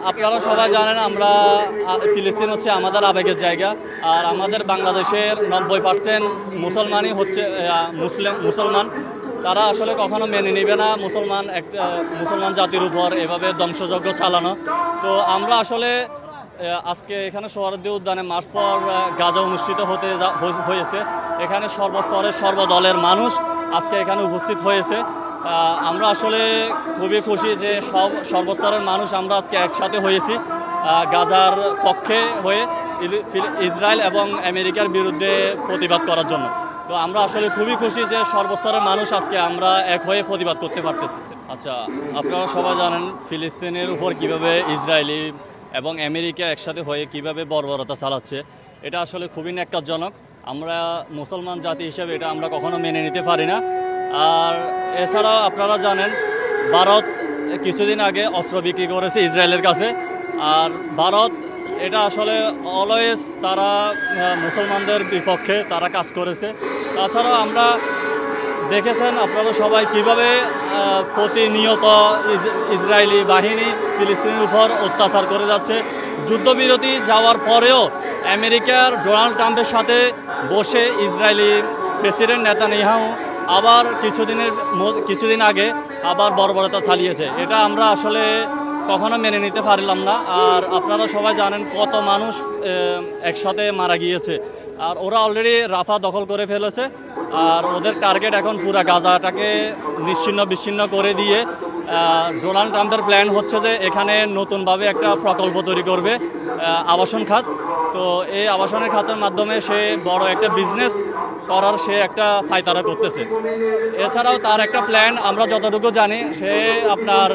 আপনারা সবাই জানেন আমরা ফিলিস্তিন হচ্ছে আমাদের আবেগের জায়গা। আর আমাদের বাংলাদেশের 90% মুসলমানই হচ্ছে মুসলমান। তারা আসলে কখনো মেনে নেবে না মুসলমান জাতির উপর এভাবে ধ্বংসযজ্ঞ চালানো। তো আমরা আসলে আজকে এখানে সোহরাওয়ার্দী উদ্যানে মার্চ ফর গাজা অনুষ্ঠিত হয়েছে। এখানে সর্বস্তরের সর্বদলের মানুষ আজকে এখানে উপস্থিত হয়েছে। আমরা আসলে খুবই খুশি যে সর্বস্তরের মানুষ আমরা আজকে একসাথে হয়েছি গাজার পক্ষে হয়ে ইসরায়েল এবং আমেরিকার বিরুদ্ধে প্রতিবাদ করার জন্য। তো আমরা আসলে খুবই খুশি যে সর্বস্তরের মানুষ আজকে আমরা এক হয়ে প্রতিবাদ করতে পারতেছি। আচ্ছা, আপনারা সবাই জানেন ফিলিস্তিনের উপর কিভাবে ইসরায়েলি এবং আমেরিকা একসাথে হয়ে কিভাবে বর্বরতা চালাচ্ছে। এটা আসলে খুবই ন্যাক্কারজনক। আমরা মুসলমান জাতি হিসেবে এটা আমরা কখনো মেনে নিতে পারি না। আর এছাড়াও আপনারা জানেন ভারত কিছুদিন আগে অস্ত্র বিক্রি করেছে ইসরায়েলের কাছে। আর ভারত এটা আসলে অলওয়েজ তারা মুসলমানদের বিপক্ষে তারা কাজ করেছে। তাছাড়াও আমরা দেখেছেন আপনারা সবাই কিভাবে প্রতিনিয়ত ইসরায়েলি বাহিনী ফিলিস্তিনের উপর অত্যাচার করে যাচ্ছে। যুদ্ধবিরতি যাওয়ার পরেও আমেরিকার ডোনাল্ড ট্রাম্পের সাথে বসে ইসরায়েলি প্রেসিডেন্ট নেতানিয়াহু আবার কিছুদিন আগে আবার বর্বরতা চালিয়েছে। এটা আমরা আসলে কখনো মেনে নিতে পারলাম না। আর আপনারা সবাই জানেন কত মানুষ একসাথে মারা গিয়েছে। আর ওরা অলরেডি রাফা দখল করে ফেলেছে। আর ওদের টার্গেট এখন পুরা গাজাটাকে বিচ্ছিন্ন করে দিয়ে ডোনাল্ড ট্রাম্পের প্ল্যান হচ্ছে যে এখানে নতুনভাবে একটা প্রকল্প তৈরি করবে আবাসন খাত। তো এই আবাসনের খাতের মাধ্যমে সে বড় একটা বিজনেস করার সে একটা ফায়তারা করতেছে। এছাড়াও তার একটা প্ল্যান আমরা যতটুকু জানি, সে আপনার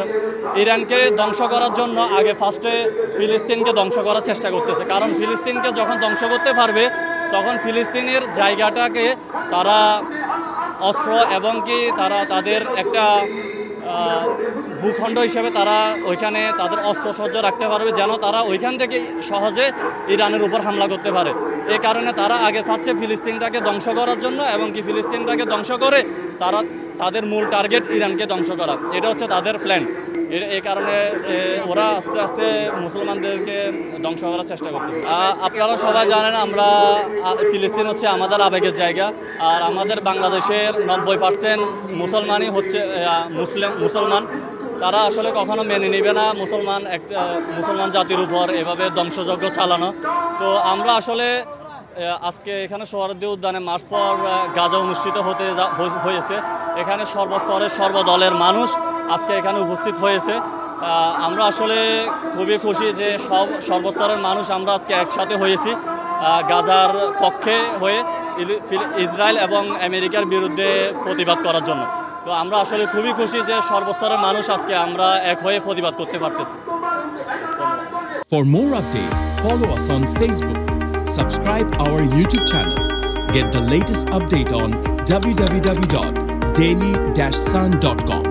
ইরানকে ধ্বংস করার জন্য আগে ফার্স্টে ফিলিস্তিনকে ধ্বংস করার চেষ্টা করতেছে। কারণ ফিলিস্তিনকে যখন ধ্বংস করতে পারবে তখন ফিলিস্তিনের জায়গাটাকে তারা অস্ত্র এবং কি তারা তাদের একটা ভূখণ্ড হিসেবে তারা ওইখানে তাদের অস্ত্রসজ্জ রাখতে পারবে, যেন তারা ওইখান থেকে সহজে ইরানের উপর হামলা করতে পারে। এই কারণে তারা আগে চাচ্ছে ফিলিস্তিনটাকে ধ্বংস করার জন্য এবং কি ফিলিস্তিনটাকে ধ্বংস করে তারা তাদের মূল টার্গেট ইরানকে ধ্বংস করা। এটা হচ্ছে তাদের প্ল্যান। এই কারণে ওরা আস্তে আস্তে মুসলমানদেরকে ধ্বংস করার চেষ্টা করতেছে। আপনারা সবাই জানেন আমরা ফিলিস্তিন হচ্ছে আমাদের আবেগের জায়গা। আর আমাদের বাংলাদেশের 90% মুসলমানই হচ্ছে মুসলমান। তারা আসলে কখনো মেনে নেবে না মুসলমান জাতির উপর এভাবে ধ্বংসযজ্ঞ চালানো। তো আমরা আসলে আজকে এখানে সোহরাওয়ার্দী উদ্যানে মার্চ ফর গাজা অনুষ্ঠিত হয়েছে। এখানে সর্বস্তরের সর্বদলের মানুষ আজকে এখানে উপস্থিত হয়েছে। আমরা আসলে খুবই খুশি যে সর্বস্তরের মানুষ আমরা আজকে একসাথে হয়েছি গাজার পক্ষে হয়ে ইসরায়েল এবং আমেরিকার বিরুদ্ধে প্রতিবাদ করার জন্য। তো আমরা আসলে খুবই খুশি যে সর্বস্তরের মানুষ আজকে আমরা এক হয়ে প্রতিবাদ করতে পারতেছি। For more updates, follow us on Facebook, subscribe our YouTube channel, get the latest update on www.daily-sun.com.